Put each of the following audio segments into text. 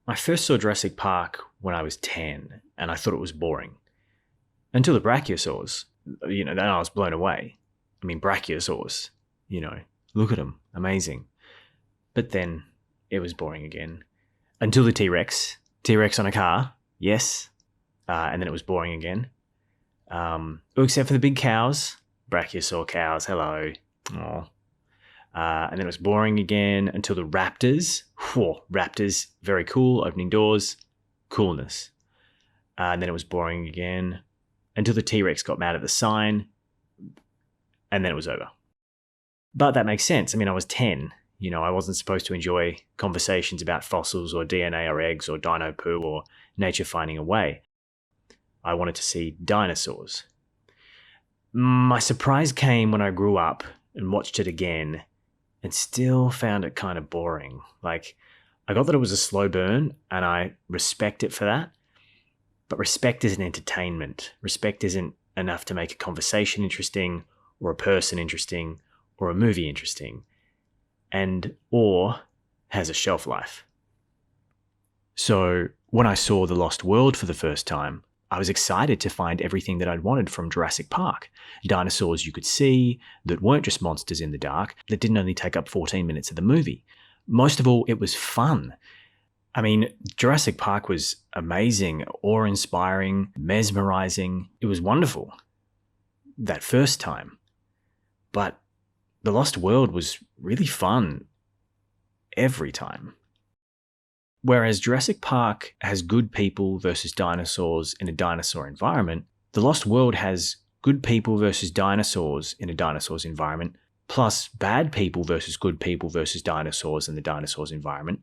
I first saw Jurassic Park when I was 10, and I thought it was boring. Until the brachiosaurs, then I was blown away. I mean, brachiosaurs, you know, look at them, amazing. But then it was boring again. Until the T-Rex. T-Rex on a car, yes. And then it was boring again. Except for the big cows. Brachiosaur cows, hello. Aw. And then it was boring again until the raptors. Whoa, raptors, very cool, opening doors, coolness. And then it was boring again until the T-Rex got mad at the sign, and then it was over. But that makes sense. I mean, I was 10. I wasn't supposed to enjoy conversations about fossils or DNA or eggs or dino poo or nature finding a way. I wanted to see dinosaurs. My surprise came when I grew up and watched it again and still found it kind of boring. Like, I got that it was a slow burn, and I respect it for that. But respect isn't entertainment. Respect isn't enough to make a conversation interesting, or a person interesting, or a movie interesting. And awe has a shelf life. So when I saw The Lost World for the first time, I was excited to find everything that I'd wanted from Jurassic Park. Dinosaurs you could see, that weren't just monsters in the dark, that didn't only take up 14 minutes of the movie. Most of all, it was fun. I mean, Jurassic Park was amazing, awe-inspiring, mesmerizing. It was wonderful that first time. But The Lost World was really fun every time. Whereas Jurassic Park has good people versus dinosaurs in a dinosaur environment, The Lost World has good people versus dinosaurs in a dinosaur's environment, plus bad people versus good people versus dinosaurs in the dinosaur's environment,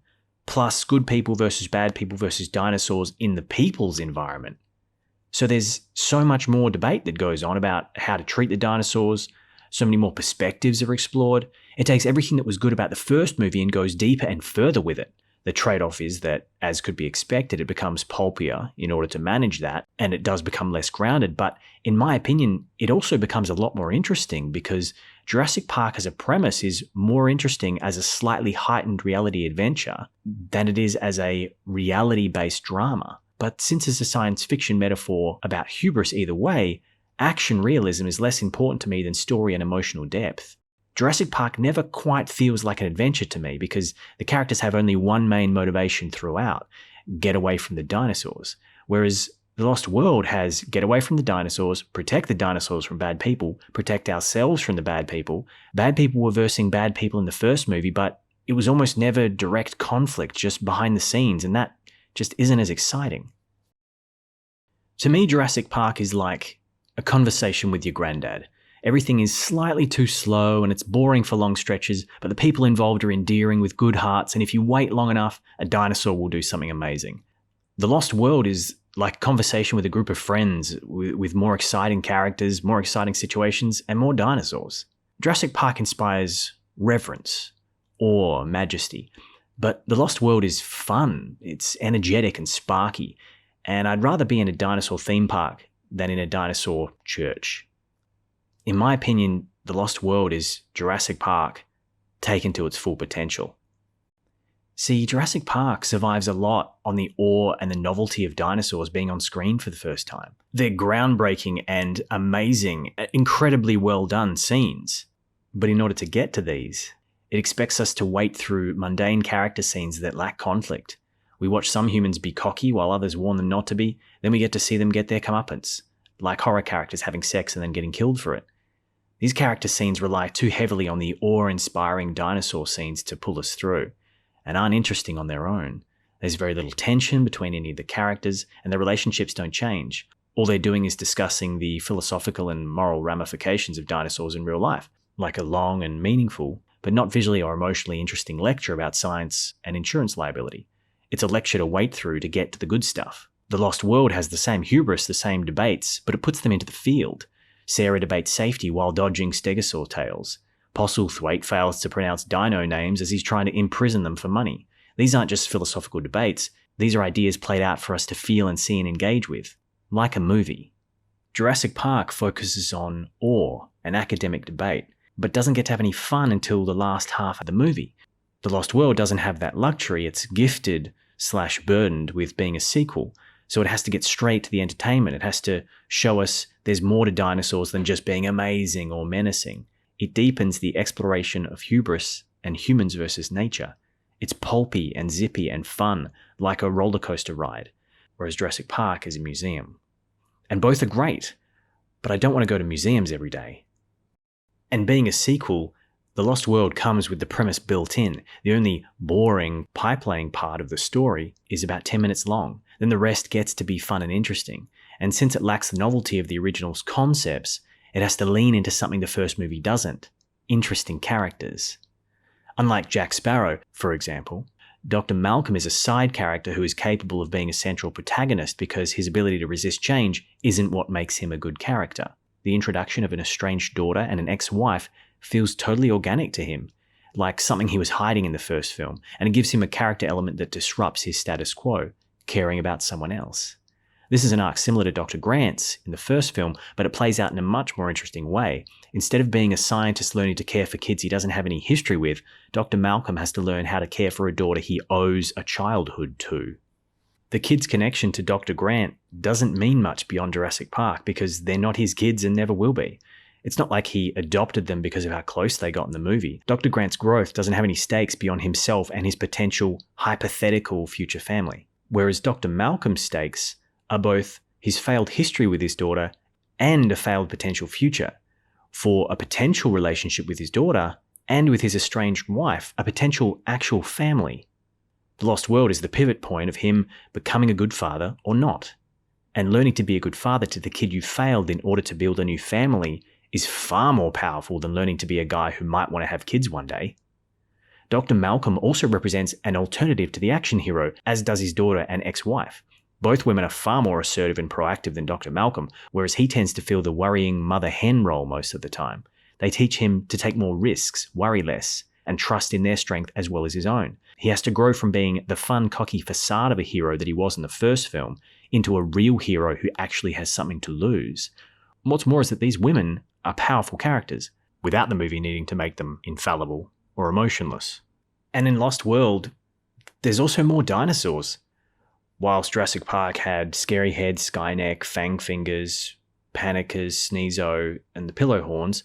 plus good people versus bad people versus dinosaurs in the people's environment. So there's so much more debate that goes on about how to treat the dinosaurs. So many more perspectives are explored. It takes everything that was good about the first movie and goes deeper and further with it. The trade-off is that, as could be expected, it becomes pulpier in order to manage that, and it does become less grounded. But in my opinion, it also becomes a lot more interesting because Jurassic Park as a premise is more interesting as a slightly heightened reality adventure than it is as a reality-based drama. But since it's a science fiction metaphor about hubris either way, action realism is less important to me than story and emotional depth. Jurassic Park never quite feels like an adventure to me because the characters have only one main motivation throughout: get away from the dinosaurs. Whereas The Lost World has get away from the dinosaurs, protect the dinosaurs from bad people, protect ourselves from the bad people. Bad people were versing bad people in the first movie, but it was almost never direct conflict, just behind the scenes, and that just isn't as exciting. To me, Jurassic Park is like a conversation with your granddad. Everything is slightly too slow and it's boring for long stretches, but the people involved are endearing with good hearts, and if you wait long enough, a dinosaur will do something amazing. The Lost World is like a conversation with a group of friends with more exciting characters, more exciting situations, and more dinosaurs. Jurassic Park inspires reverence, awe, majesty, but The Lost World is fun, it's energetic and sparky, and I'd rather be in a dinosaur theme park than in a dinosaur church. In my opinion, The Lost World is Jurassic Park taken to its full potential. See, Jurassic Park survives a lot on the awe and the novelty of dinosaurs being on screen for the first time. They're groundbreaking and amazing, incredibly well done scenes. But in order to get to these, it expects us to wait through mundane character scenes that lack conflict. We watch some humans be cocky while others warn them not to be, then we get to see them get their comeuppance, like horror characters having sex and then getting killed for it. These character scenes rely too heavily on the awe-inspiring dinosaur scenes to pull us through, and aren't interesting on their own. There's very little tension between any of the characters, and their relationships don't change. All they're doing is discussing the philosophical and moral ramifications of dinosaurs in real life, like a long and meaningful, but not visually or emotionally interesting lecture about science and insurance liability. It's a lecture to wait through to get to the good stuff. The Lost World has the same hubris, the same debates, but it puts them into the field. Sarah debates safety while dodging stegosaur tails. Postlethwaite fails to pronounce dino names as he's trying to imprison them for money. These aren't just philosophical debates, these are ideas played out for us to feel and see and engage with, like a movie. Jurassic Park focuses on awe and academic debate, but doesn't get to have any fun until the last half of the movie. The Lost World doesn't have that luxury, it's gifted burdened with being a sequel. So it has to get straight to the entertainment. It has to show us there's more to dinosaurs than just being amazing or menacing. It deepens the exploration of hubris and humans versus nature. It's pulpy and zippy and fun, like a roller coaster ride, whereas Jurassic Park is a museum. And both are great, but I don't want to go to museums every day. And being a sequel, The Lost World comes with the premise built in. The only boring pipelaying part of the story is about 10 minutes long. Then the rest gets to be fun and interesting. And since it lacks the novelty of the original's concepts, it has to lean into something the first movie doesn't: interesting characters. Unlike Jack Sparrow, for example, Dr. Malcolm is a side character who is capable of being a central protagonist because his ability to resist change isn't what makes him a good character. The introduction of an estranged daughter and an ex-wife feels totally organic to him, like something he was hiding in the first film, and it gives him a character element that disrupts his status quo, caring about someone else. This is an arc similar to Dr. Grant's in the first film, but it plays out in a much more interesting way. Instead of being a scientist learning to care for kids he doesn't have any history with, Dr. Malcolm has to learn how to care for a daughter he owes a childhood to. The kid's connection to Dr. Grant doesn't mean much beyond Jurassic Park because they're not his kids and never will be. It's not like he adopted them because of how close they got in the movie. Dr. Grant's growth doesn't have any stakes beyond himself and his potential hypothetical future family. Whereas Dr. Malcolm's stakes are both his failed history with his daughter and a failed potential future. For a potential relationship with his daughter and with his estranged wife, a potential actual family. The Lost World is the pivot point of him becoming a good father or not. And learning to be a good father to the kid you failed in order to build a new family is far more powerful than learning to be a guy who might want to have kids one day. Dr. Malcolm also represents an alternative to the action hero, as does his daughter and ex-wife. Both women are far more assertive and proactive than Dr. Malcolm, whereas he tends to fill the worrying mother-hen role most of the time. They teach him to take more risks, worry less, and trust in their strength as well as his own. He has to grow from being the fun, cocky facade of a hero that he was in the first film into a real hero who actually has something to lose. What's more is that these women are powerful characters, without the movie needing to make them infallible or emotionless. And in Lost World, there's also more dinosaurs. Whilst Jurassic Park had Scary Head, Skyneck, Fangfingers, Panickers, Sneezo, and the Pillow Horns,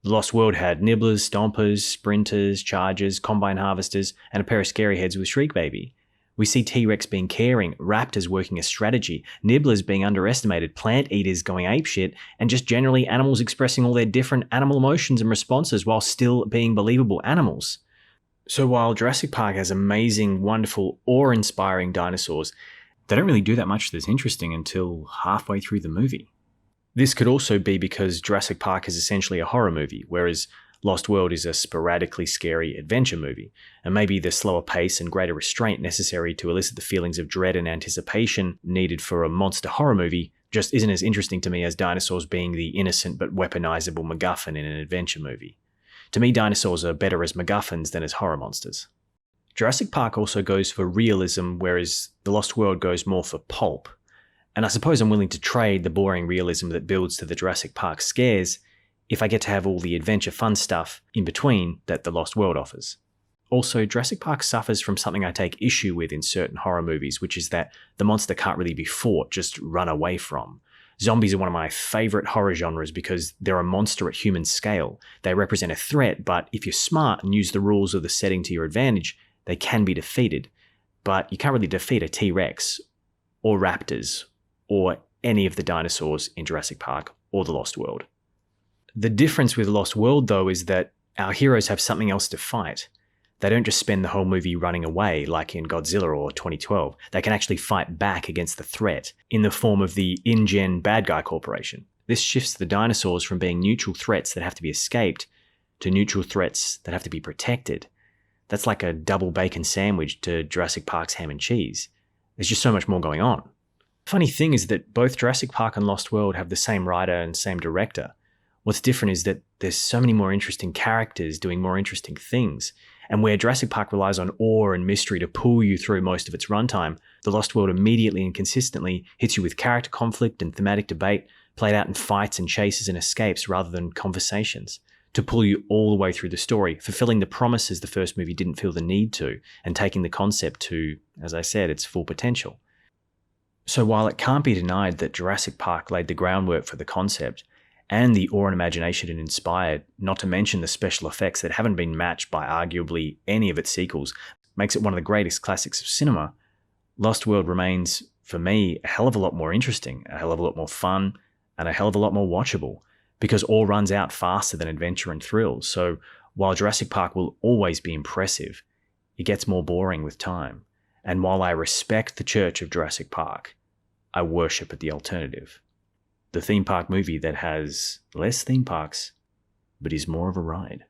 The Lost World had Nibblers, Stompers, Sprinters, Chargers, Combine Harvesters, and a pair of Scary Heads with Shriek Baby. We see T-Rex being caring, Raptors working a strategy, Nibblers being underestimated, Plant Eaters going apeshit, and just generally animals expressing all their different animal emotions and responses while still being believable animals. So while Jurassic Park has amazing, wonderful, awe-inspiring dinosaurs, they don't really do that much that's interesting until halfway through the movie. This could also be because Jurassic Park is essentially a horror movie, whereas Lost World is a sporadically scary adventure movie, and maybe the slower pace and greater restraint necessary to elicit the feelings of dread and anticipation needed for a monster horror movie just isn't as interesting to me as dinosaurs being the innocent but weaponizable MacGuffin in an adventure movie. To me, dinosaurs are better as MacGuffins than as horror monsters. Jurassic Park also goes for realism, whereas The Lost World goes more for pulp. And I suppose I'm willing to trade the boring realism that builds to the Jurassic Park scares if I get to have all the adventure fun stuff in between that The Lost World offers. Also, Jurassic Park suffers from something I take issue with in certain horror movies, which is that the monster can't really be fought, just run away from. Zombies are one of my favorite horror genres because they're a monster at human scale. They represent a threat, but if you're smart and use the rules of the setting to your advantage, they can be defeated. But you can't really defeat a T-Rex, or raptors, or any of the dinosaurs in Jurassic Park or The Lost World. The difference with Lost World, though, is that our heroes have something else to fight. They don't just spend the whole movie running away like in Godzilla or 2012. They can actually fight back against the threat in the form of the InGen Bad Guy Corporation. This shifts the dinosaurs from being neutral threats that have to be escaped to neutral threats that have to be protected. That's like a double bacon sandwich to Jurassic Park's ham and cheese. There's just so much more going on. Funny thing is that both Jurassic Park and Lost World have the same writer and same director. What's different is that there's so many more interesting characters doing more interesting things. And where Jurassic Park relies on awe and mystery to pull you through most of its runtime, The Lost World immediately and consistently hits you with character conflict and thematic debate played out in fights and chases and escapes rather than conversations. to pull you all the way through the story, fulfilling the promises the first movie didn't feel the need to, and taking the concept to, as I said, its full potential. So while it can't be denied that Jurassic Park laid the groundwork for the concept, and the awe and imagination it inspired, not to mention the special effects that haven't been matched by arguably any of its sequels, makes it one of the greatest classics of cinema, Lost World remains, for me, a hell of a lot more interesting, a hell of a lot more fun, and a hell of a lot more watchable, because all runs out faster than adventure and thrills. So while Jurassic Park will always be impressive, it gets more boring with time. And while I respect the Church of Jurassic Park, I worship at the alternative. The theme park movie that has less theme parks, but is more of a ride.